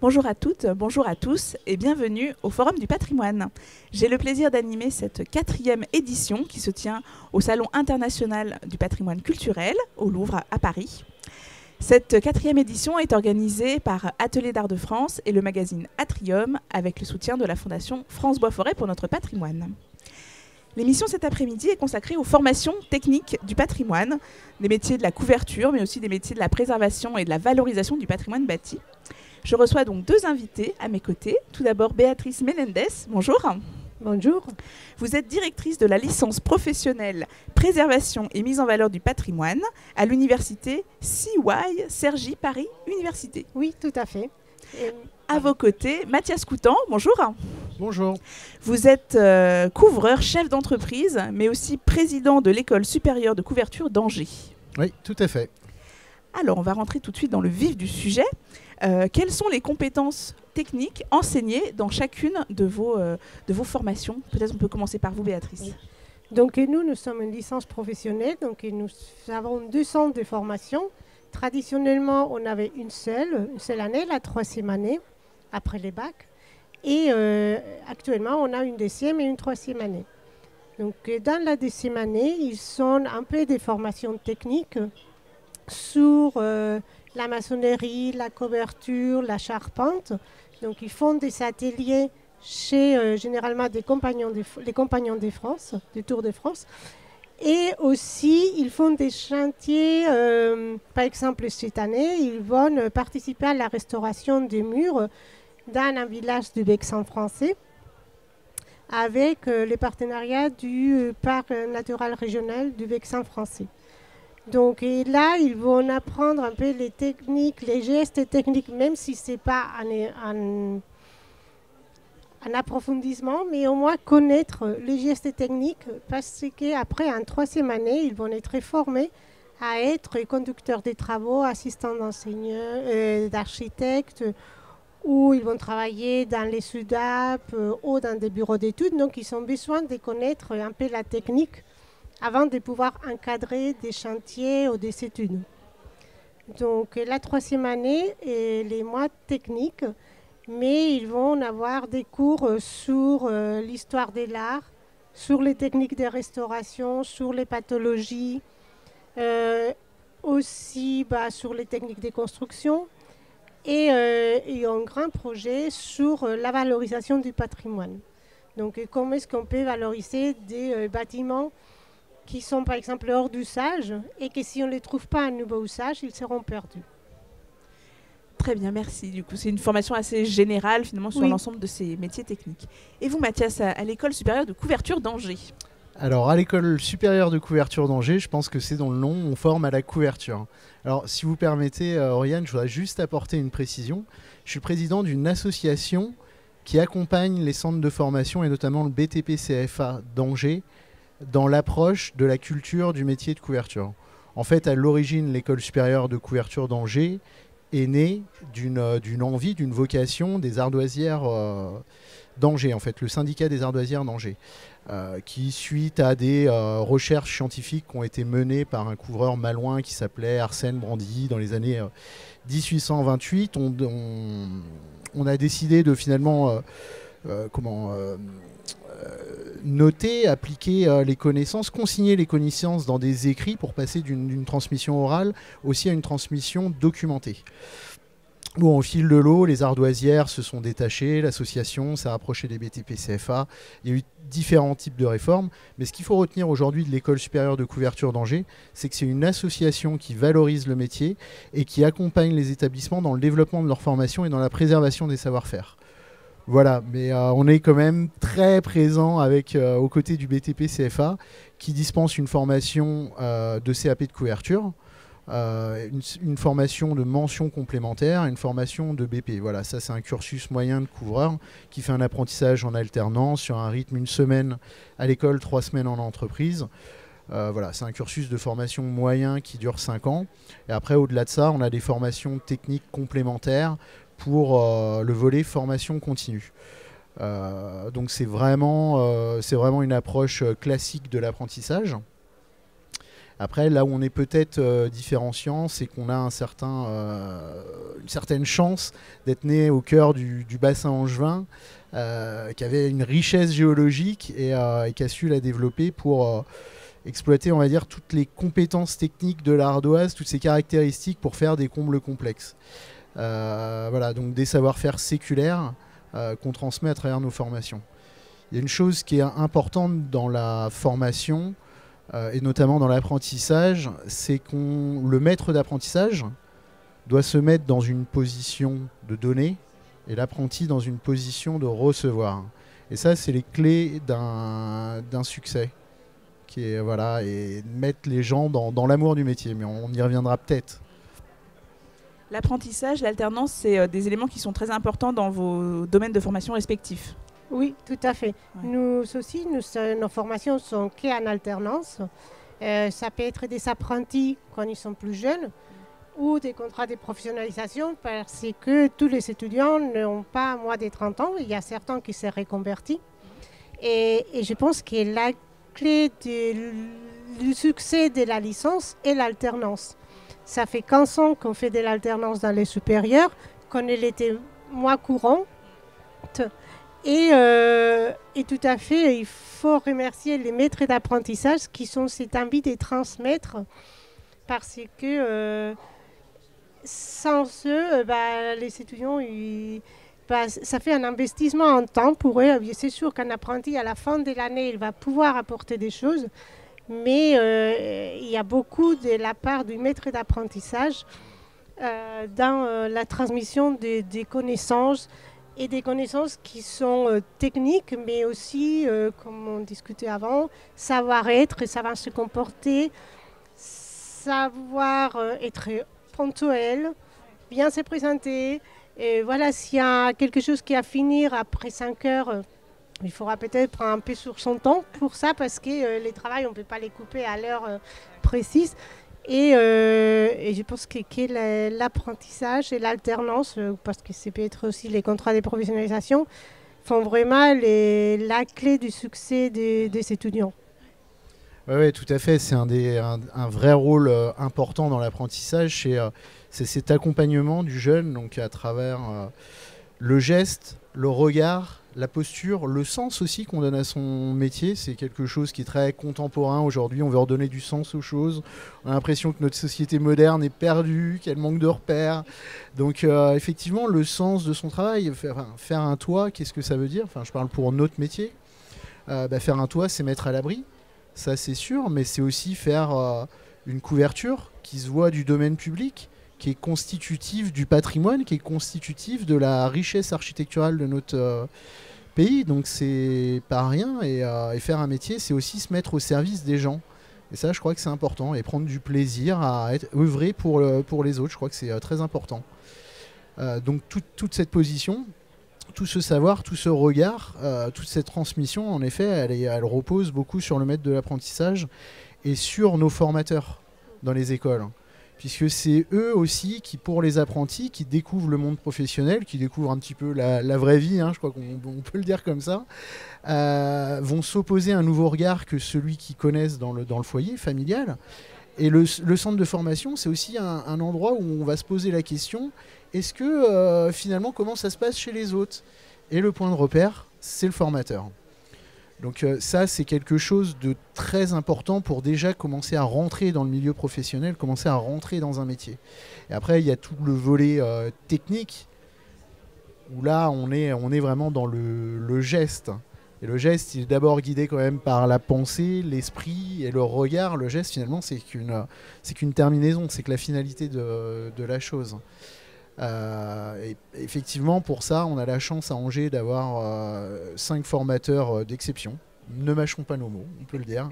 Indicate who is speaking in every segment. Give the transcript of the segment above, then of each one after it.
Speaker 1: Bonjour à toutes, bonjour à tous et bienvenue au Forum du patrimoine. J'ai le plaisir d'animer cette 4e édition qui se tient au Salon international du patrimoine culturel au Louvre à Paris. Cette 4e édition est organisée par Atelier d'Art de France et le magazine Atrium avec le soutien de la Fondation France Bois Forêt pour notre patrimoine. L'émission cet après-midi est consacrée aux formations techniques du patrimoine, des métiers de la couverture, mais aussi des métiers de la préservation et de la valorisation du patrimoine bâti. Je reçois donc 2 invités à mes côtés. Tout d'abord, Béatrice Melendez. Bonjour.
Speaker 2: Bonjour.
Speaker 1: Vous êtes directrice de la licence professionnelle Préservation et mise en valeur du patrimoine à l'université CY Cergy Paris Université.
Speaker 2: Oui, tout à fait.
Speaker 1: À vos côtés, Mathias Coutan. Bonjour.
Speaker 3: Bonjour.
Speaker 1: Vous êtes couvreur, chef d'entreprise, mais aussi président de l'École supérieure de couverture d'Angers.
Speaker 3: Oui, tout à fait.
Speaker 1: Alors, on va rentrer tout de suite dans le vif du sujet. Quelles sont les compétences techniques enseignées dans chacune de vos formations? Peut-être on peut commencer par vous, Béatrice.
Speaker 2: Oui. Donc nous sommes une licence professionnelle, donc nous avons 2 centres de formation. Traditionnellement, on avait une seule année, la 3e année, après les bacs. Et actuellement, on a une 2e et une 3e année. Donc dans la 2e année, ils sont un peu des formations techniques sur la maçonnerie, la couverture, la charpente. Donc ils font des ateliers chez généralement les compagnons de France, du Tour de France. Et aussi, ils font des chantiers, par exemple cette année, ils vont participer à la restauration des murs dans un village du Vexin français avec les partenariats du parc naturel régional du Vexin français. Donc et là, ils vont apprendre un peu les techniques, les gestes techniques, même si ce n'est pas un approfondissement, mais au moins connaître les gestes techniques, parce qu'après, en 3e année, ils vont être formés à être conducteurs des travaux, assistants d'enseignants, d'architectes, ou ils vont travailler dans les SUDAP ou dans des bureaux d'études. Donc, ils ont besoin de connaître un peu la technique avant de pouvoir encadrer des chantiers ou des études. Donc, la 3e année est les mois techniques, mais ils vont avoir des cours sur l'histoire de l'art, sur les techniques de restauration, sur les pathologies, aussi sur les techniques de construction, et un grand projet sur la valorisation du patrimoine. Donc, comment est-ce qu'on peut valoriser des bâtiments qui sont par exemple hors d'usage et que si on ne les trouve pas à nouveau usage, ils seront perdus.
Speaker 1: Très bien, merci. Du coup, c'est une formation assez générale finalement sur l'ensemble de ces métiers techniques. Et vous, Mathias, à l'École supérieure de couverture d'Angers?
Speaker 3: Alors, à l'École supérieure de couverture d'Angers, je pense que c'est dans le nom, on forme à la couverture. Alors, si vous permettez, Oriane, je voudrais juste apporter une précision. Je suis président d'une association qui accompagne les centres de formation et notamment le BTP-CFA d'Angers dans l'approche de la culture du métier de couverture. En fait, à l'origine, l'École supérieure de couverture d'Angers est née d'une envie, d'une vocation des ardoisières d'Angers, en fait, le syndicat des ardoisières d'Angers, qui, suite à des recherches scientifiques qui ont été menées par un couvreur malouin qui s'appelait Arsène Brandy dans les années 1828, on a décidé de finalement noter, appliquer les connaissances, consigner les connaissances dans des écrits pour passer d'une transmission orale aussi à une transmission documentée. Bon, au fil de l'eau, les ardoisières se sont détachées, l'association s'est rapprochée des BTP-CFA, il y a eu différents types de réformes, mais ce qu'il faut retenir aujourd'hui de l'École supérieure de couverture d'Angers, c'est que c'est une association qui valorise le métier et qui accompagne les établissements dans le développement de leur formation et dans la préservation des savoir-faire. Voilà, mais on est quand même très présent aux côtés du BTP-CFA qui dispense une formation de CAP de couverture, une formation de mention complémentaire, une formation de BP. Voilà, ça c'est un cursus moyen de couvreur qui fait un apprentissage en alternance sur un rythme 1 semaine à l'école, 3 semaines en entreprise. Voilà, c'est un cursus de formation moyen qui dure 5 ans. Et après, au-delà de ça, on a des formations techniques complémentaires pour le volet formation continue. Donc c'est vraiment une approche classique de l'apprentissage. Après, là où on est peut-être différenciant, c'est qu'on a une certaine chance d'être né au cœur du bassin angevin, qui avait une richesse géologique et qui a su la développer pour exploiter, on va dire, toutes les compétences techniques de l'ardoise, toutes ses caractéristiques pour faire des combles complexes. Voilà, donc des savoir-faire séculaires qu'on transmet à travers nos formations. Il y a une chose qui est importante dans la formation, et notamment dans l'apprentissage, c'est que le maître d'apprentissage doit se mettre dans une position de donner et l'apprenti dans une position de recevoir. Et ça, c'est les clés d'un succès. Voilà, et mettre les gens dans l'amour du métier. Mais on y reviendra peut-être.
Speaker 1: L'apprentissage, l'alternance, c'est des éléments qui sont très importants dans vos domaines de formation respectifs.
Speaker 2: Oui, tout à fait.
Speaker 1: Ouais.
Speaker 2: Nous aussi, nos formations sont qu'en alternance. Ça peut être des apprentis quand ils sont plus jeunes ou des contrats de professionnalisation parce que tous les étudiants n'ont pas moins de 30 ans. Il y a certains qui se reconvertissent. Et je pense que la clé du succès de la licence est l'alternance. Ça fait 15 ans qu'on fait de l'alternance dans les supérieurs, qu'on était moins courante. Et tout à fait, il faut remercier les maîtres d'apprentissage qui sont cette envie de transmettre parce que sans eux, les étudiants, ça fait un investissement en temps pour eux. C'est sûr qu'un apprenti, à la fin de l'année, il va pouvoir apporter des choses, mais il y a beaucoup de la part du maître d'apprentissage dans la transmission des connaissances et des connaissances qui sont techniques, mais aussi, comme on discutait avant, savoir-être, savoir se comporter, savoir être ponctuel, bien se présenter. Et voilà, s'il y a quelque chose qui a à finir après 5 heures, il faudra peut-être prendre un peu sur son temps pour ça, parce que les travails, on ne peut pas les couper à l'heure précise. Et je pense que l'apprentissage et l'alternance, parce que c'est peut-être aussi les contrats de professionnalisation, font vraiment la clé du succès des étudiants.
Speaker 3: Oui, tout à fait. C'est un vrai rôle important dans l'apprentissage. C'est cet accompagnement du jeune, donc à travers le geste, le regard, la posture, le sens aussi qu'on donne à son métier. C'est quelque chose qui est très contemporain aujourd'hui. On veut redonner du sens aux choses. On a l'impression que notre société moderne est perdue, qu'elle manque de repères. Donc effectivement, le sens de son travail, faire un toit, qu'est-ce que ça veut dire ? Enfin, je parle pour notre métier. Faire un toit, c'est mettre à l'abri. Ça, c'est sûr, mais c'est aussi faire une couverture qui se voit du domaine public, qui est constitutive du patrimoine, qui est constitutive de la richesse architecturale de notre pays. Donc, c'est pas rien. Et faire un métier, c'est aussi se mettre au service des gens. Et ça, je crois que c'est important. Et prendre du plaisir à œuvrer pour les autres, je crois que c'est très important. Donc, toute cette position, tout ce savoir, tout ce regard, toute cette transmission, en effet, elle repose beaucoup sur le maître de l'apprentissage et sur nos formateurs dans les écoles. Puisque c'est eux aussi qui, pour les apprentis, qui découvrent le monde professionnel, qui découvrent un petit peu la vraie vie, je crois qu'on peut le dire comme ça, vont s'opposer à un nouveau regard que celui qu'ils connaissent dans le foyer familial. Et le centre de formation, c'est aussi un endroit où on va se poser la question, est-ce que finalement, comment ça se passe chez les autres ? Et le point de repère, c'est le formateur. Donc ça, c'est quelque chose de très important pour déjà commencer à rentrer dans le milieu professionnel, commencer à rentrer dans un métier. Et après, il y a tout le volet technique, où là, on est vraiment dans le geste. Et le geste, il est d'abord guidé quand même par la pensée, l'esprit et le regard. Le geste, finalement, c'est qu'une terminaison, c'est que la finalité de la chose. Et effectivement, pour ça, on a la chance à Angers d'avoir 5 formateurs d'exception. Ne mâchons pas nos mots, on peut le dire.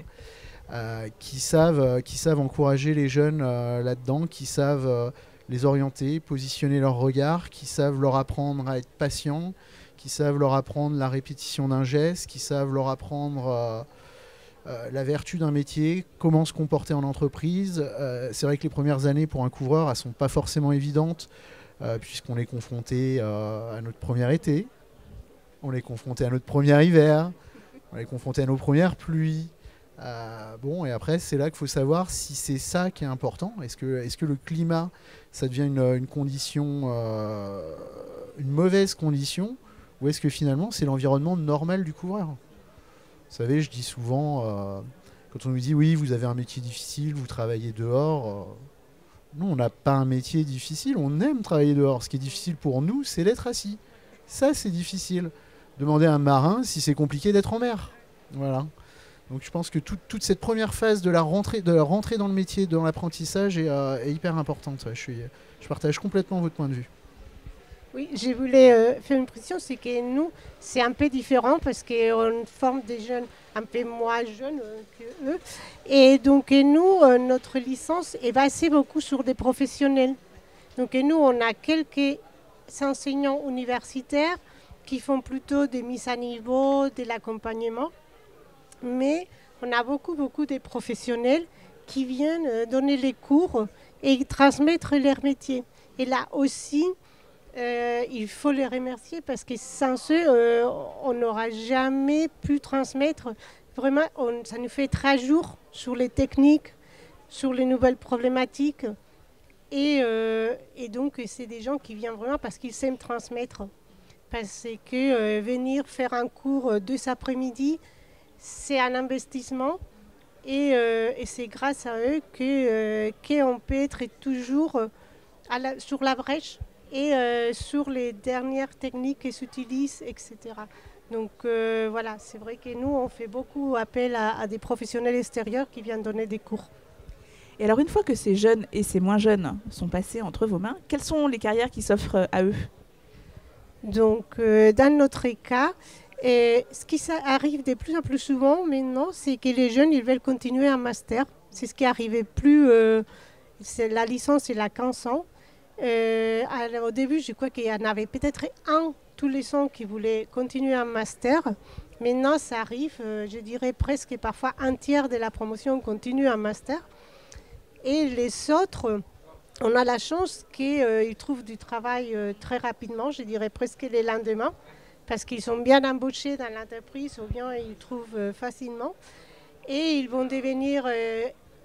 Speaker 3: Qui savent encourager les jeunes là-dedans, qui savent les orienter, positionner leur regard, qui savent leur apprendre à être patient, qui savent leur apprendre la répétition d'un geste, qui savent leur apprendre la vertu d'un métier, comment se comporter en entreprise. C'est vrai que les premières années pour un couvreur, elles ne sont pas forcément évidentes, puisqu'on est confronté à notre premier été, on est confronté à notre premier hiver, on est confronté à nos premières pluies, Bon, et après, c'est là qu'il faut savoir si c'est ça qui est important. Est-ce que le climat, ça devient une condition, une mauvaise condition, ou est-ce que finalement, c'est l'environnement normal du couvreur? Vous savez, je dis souvent, quand on nous dit, oui, vous avez un métier difficile, vous travaillez dehors, nous, on n'a pas un métier difficile, on aime travailler dehors. Ce qui est difficile pour nous, c'est d'être assis. Ça, c'est difficile. Demandez à un marin si c'est compliqué d'être en mer. Voilà. Donc je pense que toute cette première phase de la rentrée dans le métier, dans l'apprentissage est hyper importante. Ouais. Je partage complètement votre point de vue.
Speaker 2: Oui, je voulais faire une précision, c'est que nous, c'est un peu différent parce qu'on forme des jeunes un peu moins jeunes que eux. Et donc nous, notre licence est basée beaucoup sur des professionnels. Donc nous, on a quelques enseignants universitaires qui font plutôt des mises à niveau, de l'accompagnement. Mais on a beaucoup de professionnels qui viennent donner les cours et transmettre leur métier. Et là aussi, il faut les remercier parce que sans eux, on n'aura jamais pu transmettre. Vraiment, ça nous fait 3 jours sur les techniques, sur les nouvelles problématiques. Et donc, c'est des gens qui viennent vraiment parce qu'ils aiment transmettre. Parce que venir faire un cours 2 après-midi, c'est un investissement et c'est grâce à eux qu'on peut être toujours sur la brèche et sur les dernières techniques qui s'utilisent, etc. Donc voilà, c'est vrai que nous, on fait beaucoup appel à des professionnels extérieurs qui viennent donner des cours.
Speaker 1: Et alors, une fois que ces jeunes et ces moins jeunes sont passés entre vos mains, quelles sont les carrières qui s'offrent à eux?
Speaker 2: Donc, dans notre cas, ce qui arrive de plus en plus souvent maintenant, c'est que les jeunes ils veulent continuer un master. C'est ce qui arrivait plus. La licence, il a 15 ans. Au début, je crois qu'il y en avait peut-être un tous les ans qui voulait continuer un master. Maintenant, ça arrive, je dirais presque parfois un tiers de la promotion continue un master. Et les autres, on a la chance qu'ils trouvent du travail très rapidement, je dirais presque les lendemains, parce qu'ils sont bien embauchés dans l'entreprise ou bien ils trouvent facilement. Et ils vont devenir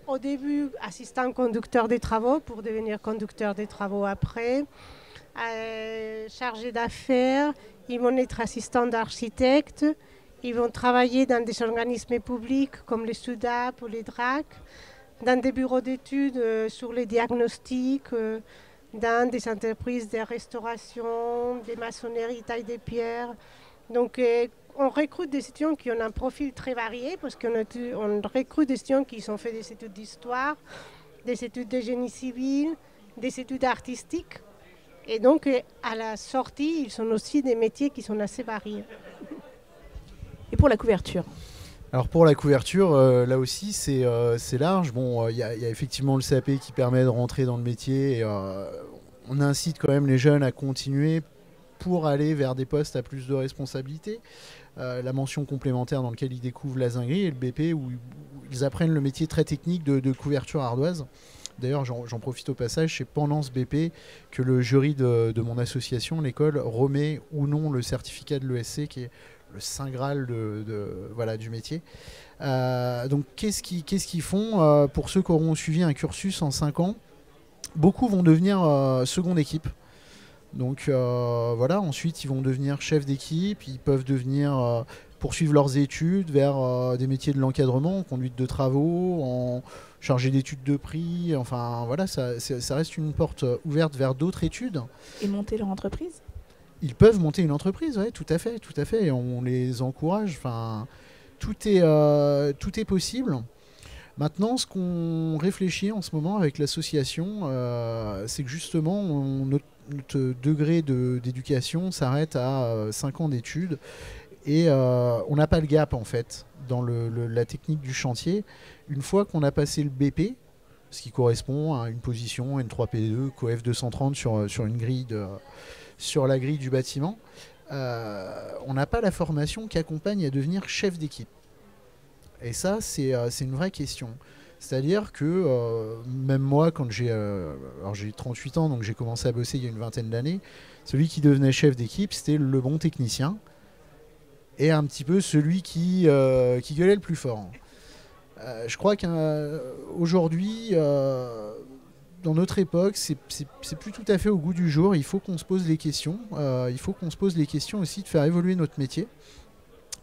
Speaker 2: au début assistants conducteurs des travaux pour devenir conducteurs des travaux après, chargés d'affaires, ils vont être assistants d'architectes, ils vont travailler dans des organismes publics comme les SUDAP ou les DRAC, dans des bureaux d'études sur les diagnostics, dans des entreprises de restauration, des maçonneries, taille des pierres. Donc, on recrute des étudiants qui ont un profil très varié parce qu'on recrute des étudiants qui ont fait des études d'histoire, des études de génie civil, des études artistiques. Et donc, à la sortie, ils sont aussi des métiers qui sont assez variés.
Speaker 1: Et pour la couverture?
Speaker 3: Alors pour la couverture, là aussi c'est large. Bon, il y a effectivement le CAP qui permet de rentrer dans le métier. Et, on incite quand même les jeunes à continuer pour aller vers des postes à plus de responsabilités. La mention complémentaire dans laquelle ils découvrent la zinguerie et le BP où ils apprennent le métier très technique de couverture ardoise. D'ailleurs, j'en profite au passage, c'est pendant ce BP que le jury de mon association, l'école, remet ou non le certificat de l'ESC qui est le saint graal du métier. Donc qu'est-ce qu'ils font pour ceux qui auront suivi un cursus en 5 ans? Beaucoup vont devenir seconde équipe. Donc voilà, ensuite ils vont devenir chefs d'équipe, ils peuvent devenir poursuivre leurs études vers des métiers de l'encadrement, en conduite de travaux, en chargé d'études de prix, enfin voilà, ça reste une porte ouverte vers d'autres études.
Speaker 1: Et monter leur entreprise?
Speaker 3: Ils peuvent monter une entreprise, oui, tout à fait, et on les encourage. Enfin, tout est possible. Maintenant, ce qu'on réfléchit en ce moment avec l'association, c'est que justement, notre degré d'éducation s'arrête à 5 ans d'études et on n'a pas le gap en fait dans la technique du chantier. Une fois qu'on a passé le BP, ce qui correspond à une position N3P2, COEF 230 sur une grille sur la grille du bâtiment, on n'a pas la formation qui accompagne à devenir chef d'équipe. Et ça, c'est une vraie question. C'est-à-dire que même moi, quand j'ai 38 ans, donc j'ai commencé à bosser il y a une vingtaine d'années, celui qui devenait chef d'équipe, c'était le bon technicien et un petit peu celui qui gueulait le plus fort. Je crois qu'aujourd'hui, dans notre époque, c'est plus tout à fait au goût du jour. Il faut qu'on se pose les questions. Il faut qu'on se pose les questions aussi de faire évoluer notre métier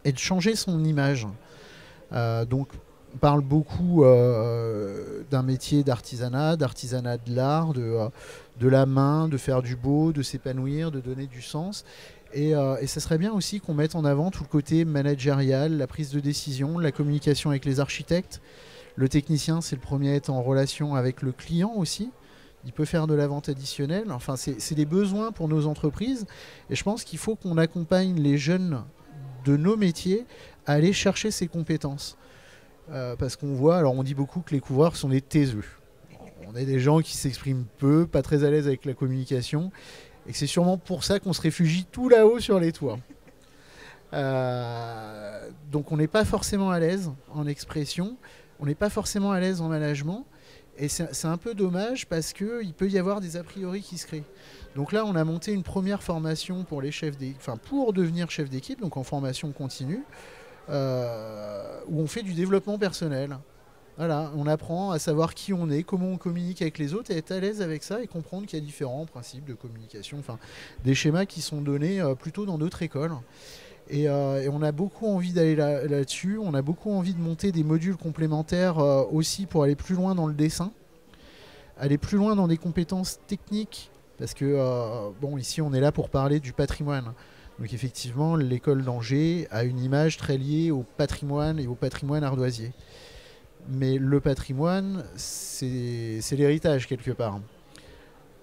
Speaker 3: et de changer son image. Donc, on parle beaucoup d'un métier d'artisanat de l'art, de la main, de faire du beau, de s'épanouir, de donner du sens. Et ça serait bien aussi qu'on mette en avant tout le côté managérial, la prise de décision, la communication avec les architectes. Le technicien, c'est le premier à être en relation avec le client aussi. Il peut faire de la vente additionnelle. Enfin, c'est des besoins pour nos entreprises. Et je pense qu'il faut qu'on accompagne les jeunes de nos métiers à aller chercher ces compétences. Parce qu'on voit, alors on dit beaucoup que les couvreurs sont des taiseux. On est des gens qui s'expriment peu, pas très à l'aise avec la communication. Et que c'est sûrement pour ça qu'on se réfugie tout là-haut sur les toits. Donc on n'est pas forcément à l'aise en expression. On n'est pas forcément à l'aise en management. Et c'est un peu dommage parce qu'il peut y avoir des a priori qui se créent. Donc là, on a monté une première formation pour les chefs pour devenir chef d'équipe, donc en formation continue, où on fait du développement personnel. Voilà, on apprend à savoir qui on est, comment on communique avec les autres, et être à l'aise avec ça et comprendre qu'il y a différents principes de communication, enfin des schémas qui sont donnés plutôt dans d'autres écoles. Et on a beaucoup envie d'aller là-dessus. On a beaucoup envie de monter des modules complémentaires aussi pour aller plus loin dans le dessin, aller plus loin dans des compétences techniques. Parce que, ici, on est là pour parler du patrimoine. Donc effectivement, l'école d'Angers a une image très liée au patrimoine et au patrimoine ardoisier. Mais le patrimoine, c'est l'héritage quelque part.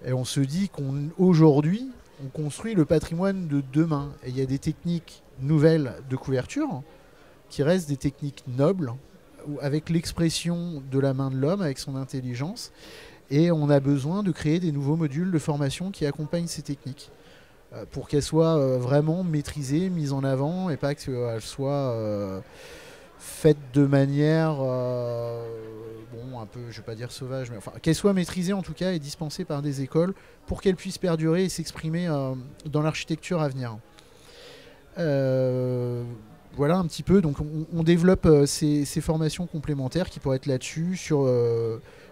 Speaker 3: Et on se dit qu'aujourd'hui, on construit le patrimoine de demain. Et il y a des techniques nouvelles de couverture qui restent des techniques nobles, avec l'expression de la main de l'homme, avec son intelligence. Et on a besoin de créer des nouveaux modules de formation qui accompagnent ces techniques pour qu'elles soient vraiment maîtrisées, mises en avant, et pas qu'elles soient faites de manière un peu, je vais pas dire sauvage, mais enfin qu'elles soient maîtrisées en tout cas et dispensées par des écoles pour qu'elles puissent perdurer et s'exprimer dans l'architecture à venir. Voilà un petit peu, donc on développe ces formations complémentaires qui pourraient être là-dessus, sur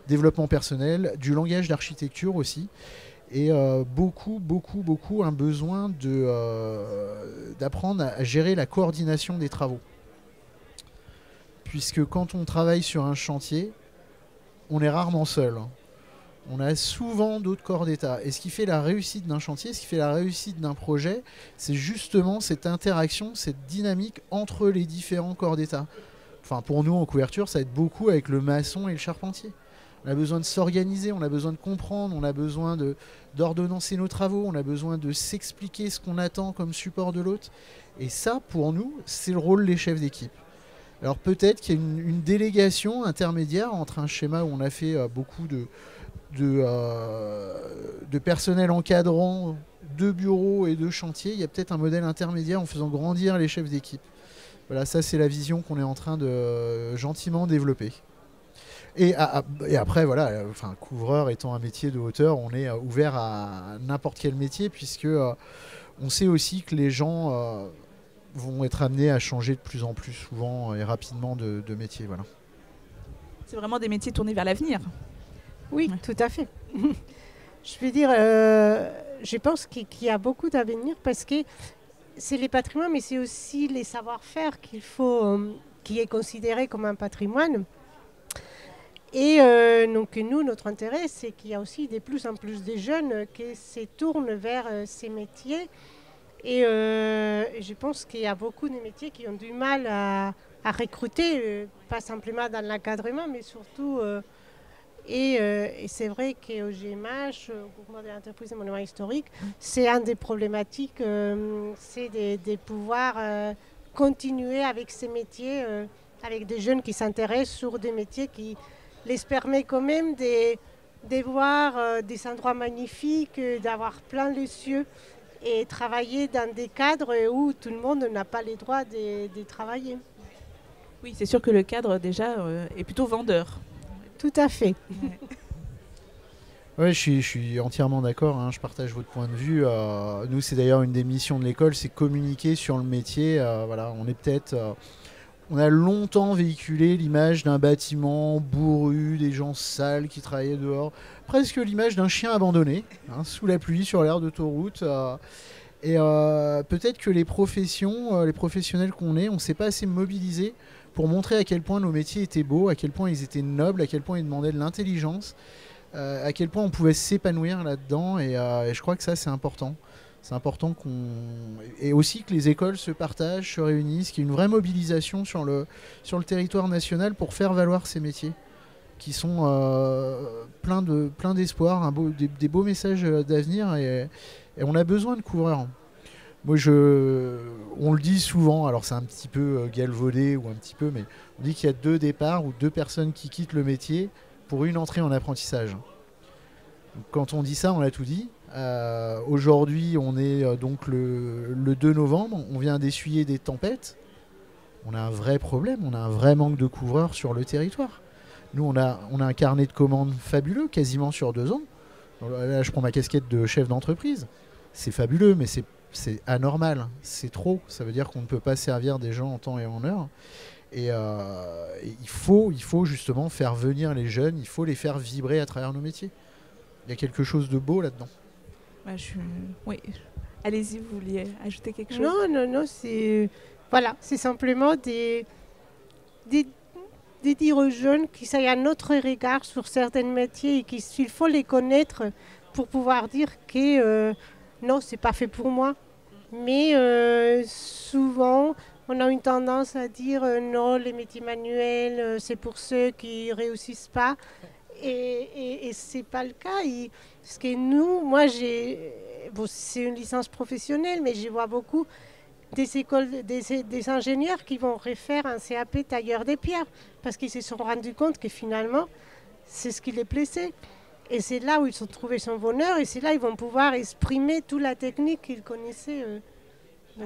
Speaker 3: développement personnel, du langage d'architecture aussi, et beaucoup un besoin d'apprendre à gérer la coordination des travaux. Puisque quand on travaille sur un chantier, on est rarement seul. On a souvent d'autres corps d'État. Et ce qui fait la réussite d'un chantier, ce qui fait la réussite d'un projet, c'est justement cette interaction, cette dynamique entre les différents corps d'État. Enfin, pour nous, en couverture, ça aide beaucoup avec le maçon et le charpentier. On a besoin de s'organiser, on a besoin de comprendre, on a besoin d'ordonnancer nos travaux, on a besoin de s'expliquer ce qu'on attend comme support de l'autre. Et ça, pour nous, c'est le rôle des chefs d'équipe. Alors peut-être qu'il y a une délégation intermédiaire entre un schéma où on a fait beaucoup de personnel encadrant, de bureaux et de chantiers. Il y a peut-être un modèle intermédiaire en faisant grandir les chefs d'équipe. Voilà, ça c'est la vision qu'on est en train de gentiment développer. Et après, voilà, couvreur étant un métier de hauteur, on est ouvert à n'importe quel métier, puisque on sait aussi que les gens vont être amenés à changer de plus en plus souvent et rapidement de métier. Voilà.
Speaker 1: C'est vraiment des métiers tournés vers l'avenir.
Speaker 2: Oui, ouais. Tout à fait. Je veux dire, je pense qu'il y a beaucoup d'avenir parce que c'est les patrimoines, mais c'est aussi les savoir-faire qui est considéré comme un patrimoine. Et donc nous, notre intérêt, c'est qu'il y a aussi de plus en plus de jeunes qui se tournent vers ces métiers. Et je pense qu'il y a beaucoup de métiers qui ont du mal à recruter, pas simplement dans l'encadrement, mais surtout... Et c'est vrai qu'au GMH, au Groupement de l'entreprise des monuments historiques, c'est une des problématiques, c'est de pouvoir continuer avec ces métiers, avec des jeunes qui s'intéressent sur des métiers qui les permettent quand même de voir des endroits magnifiques, d'avoir plein les yeux et travailler dans des cadres où tout le monde n'a pas le droit de travailler.
Speaker 1: Oui, c'est sûr que le cadre déjà est plutôt vendeur.
Speaker 2: Tout à fait.
Speaker 3: Oui, je suis entièrement d'accord, hein, je partage votre point de vue. Nous, c'est d'ailleurs une des missions de l'école, c'est communiquer sur le métier. Voilà, On a longtemps véhiculé l'image d'un bâtiment bourru, des gens sales qui travaillaient dehors, presque l'image d'un chien abandonné, sous la pluie, sur l'aire d'autoroute. Et peut-être que les professionnels qu'on est, on ne s'est pas assez mobilisés pour montrer à quel point nos métiers étaient beaux, à quel point ils étaient nobles, à quel point ils demandaient de l'intelligence, à quel point on pouvait s'épanouir là-dedans. Et je crois que ça, c'est important. C'est important et aussi que les écoles se partagent, se réunissent, qu'il y ait une vraie mobilisation sur le territoire national pour faire valoir ces métiers qui sont plein d'espoir, des beaux messages d'avenir et on a besoin de couvreurs. Moi, on le dit souvent, alors c'est un petit peu galvaudé ou un petit peu, mais on dit qu'il y a 2 départs ou 2 personnes qui quittent le métier pour une entrée en apprentissage. Donc, quand on dit ça, on a tout dit. Aujourd'hui, on est donc le 2 novembre, on vient d'essuyer des tempêtes. On a un vrai problème, on a un vrai manque de couvreurs sur le territoire. Nous, on a un carnet de commandes fabuleux, quasiment sur 2 ans. Là, je prends ma casquette de chef d'entreprise. C'est fabuleux, mais c'est anormal. C'est trop. Ça veut dire qu'on ne peut pas servir des gens en temps et en heure. Et il faut justement faire venir les jeunes, il faut les faire vibrer à travers nos métiers. Il y a quelque chose de beau là-dedans.
Speaker 1: Oui. Allez-y, vous vouliez ajouter quelque chose?
Speaker 2: Non, c'est simplement de dire aux jeunes qu'il y a un autre regard sur certains métiers et qu'il faut les connaître pour pouvoir dire que non, c'est pas fait pour moi. Mais souvent, on a une tendance à dire non, les métiers manuels, c'est pour ceux qui réussissent pas. Et c'est pas le cas. Parce que moi, c'est une licence professionnelle, mais je vois beaucoup des écoles, des ingénieurs qui vont refaire un CAP tailleur des pierres parce qu'ils se sont rendus compte que finalement, c'est ce qui les plaisait. Et c'est là où ils ont trouvé son bonheur et c'est là où ils vont pouvoir exprimer toute la technique qu'ils connaissaient.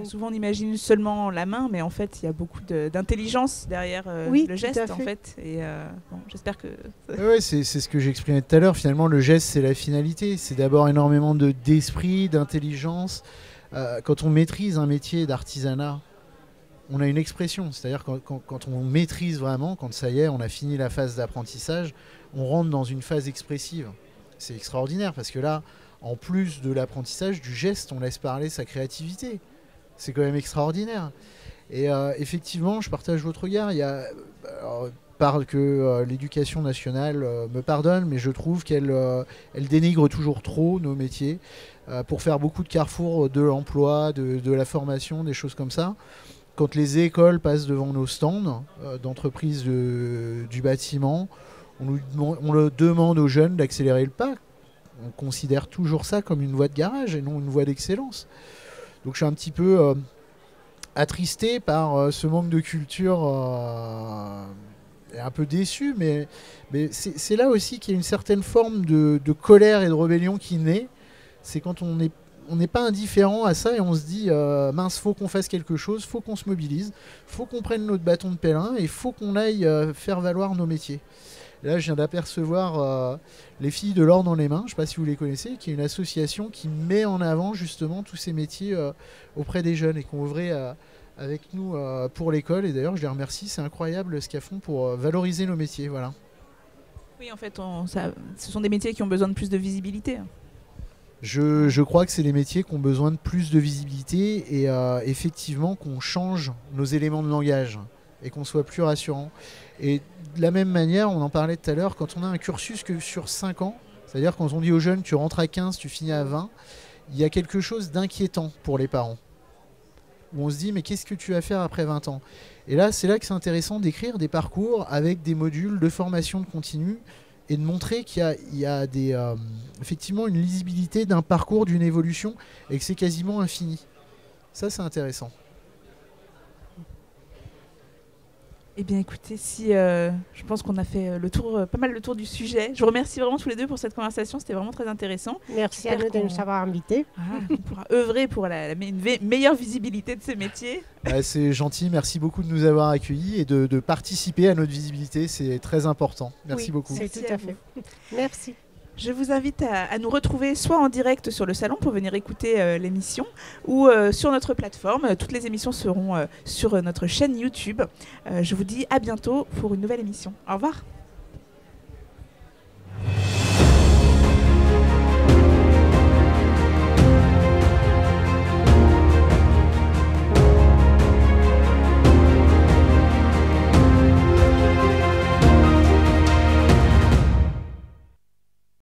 Speaker 1: Souvent, on imagine seulement la main, mais en fait, il y a beaucoup d'intelligence derrière le geste, en fait. Et j'espère que...
Speaker 3: Oui, c'est ce que j'exprimais tout à l'heure. Finalement, le geste, c'est la finalité. C'est d'abord énormément d'esprit, d'intelligence. Quand on maîtrise un métier d'artisanat, on a une expression. C'est-à-dire quand on maîtrise vraiment, quand ça y est, on a fini la phase d'apprentissage, on rentre dans une phase expressive. C'est extraordinaire parce que là, en plus de l'apprentissage, du geste, on laisse parler sa créativité. C'est quand même extraordinaire. Et effectivement, je partage votre regard. L'éducation nationale me pardonne, mais je trouve qu'elle dénigre toujours trop nos métiers pour faire beaucoup de carrefours de l'emploi, de la formation, des choses comme ça. Quand les écoles passent devant nos stands d'entreprises du bâtiment, on le demande aux jeunes d'accélérer le pas. On considère toujours ça comme une voie de garage et non une voie d'excellence. Donc je suis un petit peu attristé par ce manque de culture et un peu déçu, mais c'est là aussi qu'il y a une certaine forme de colère et de rébellion qui naît. C'est quand on n'est pas indifférent à ça et on se dit mince, faut qu'on fasse quelque chose, faut qu'on se mobilise, faut qu'on prenne notre bâton de pèlerin et faut qu'on aille faire valoir nos métiers. Là, je viens d'apercevoir les filles de l'or dans les mains, je ne sais pas si vous les connaissez, qui est une association qui met en avant justement tous ces métiers auprès des jeunes et qu'on ouvrait avec nous pour l'école. Et d'ailleurs, je les remercie, c'est incroyable ce qu'elles font pour valoriser nos métiers. Voilà.
Speaker 1: Oui, en fait, ce sont des métiers qui ont besoin de plus de visibilité.
Speaker 3: Je crois que c'est les métiers qui ont besoin de plus de visibilité et effectivement qu'on change nos éléments de langage et qu'on soit plus rassurant. Et de la même manière, on en parlait tout à l'heure, quand on a un cursus que sur 5 ans, c'est-à-dire quand on dit aux jeunes tu rentres à 15, tu finis à 20, il y a quelque chose d'inquiétant pour les parents. Où on se dit mais qu'est-ce que tu vas faire après 20 ans? Et là, c'est là que c'est intéressant d'écrire des parcours avec des modules de formation de continu et de montrer qu'il y a effectivement une lisibilité d'un parcours, d'une évolution et que c'est quasiment infini. Ça, c'est intéressant.
Speaker 1: Eh bien, écoutez, je pense qu'on a fait pas mal le tour du sujet. Je vous remercie vraiment tous les deux pour cette conversation. C'était vraiment très intéressant.
Speaker 2: Merci à nous de nous avoir invités.
Speaker 1: On pourra œuvrer pour une meilleure visibilité de ces métiers.
Speaker 3: C'est gentil. Merci beaucoup de nous avoir accueillis et de participer à notre visibilité. C'est très important. Merci beaucoup.
Speaker 2: C'est tout à fait. Merci.
Speaker 1: Je vous invite à nous retrouver soit en direct sur le salon pour venir écouter l'émission ou sur notre plateforme. Toutes les émissions seront sur notre chaîne YouTube. Je vous dis à bientôt pour une nouvelle émission. Au revoir.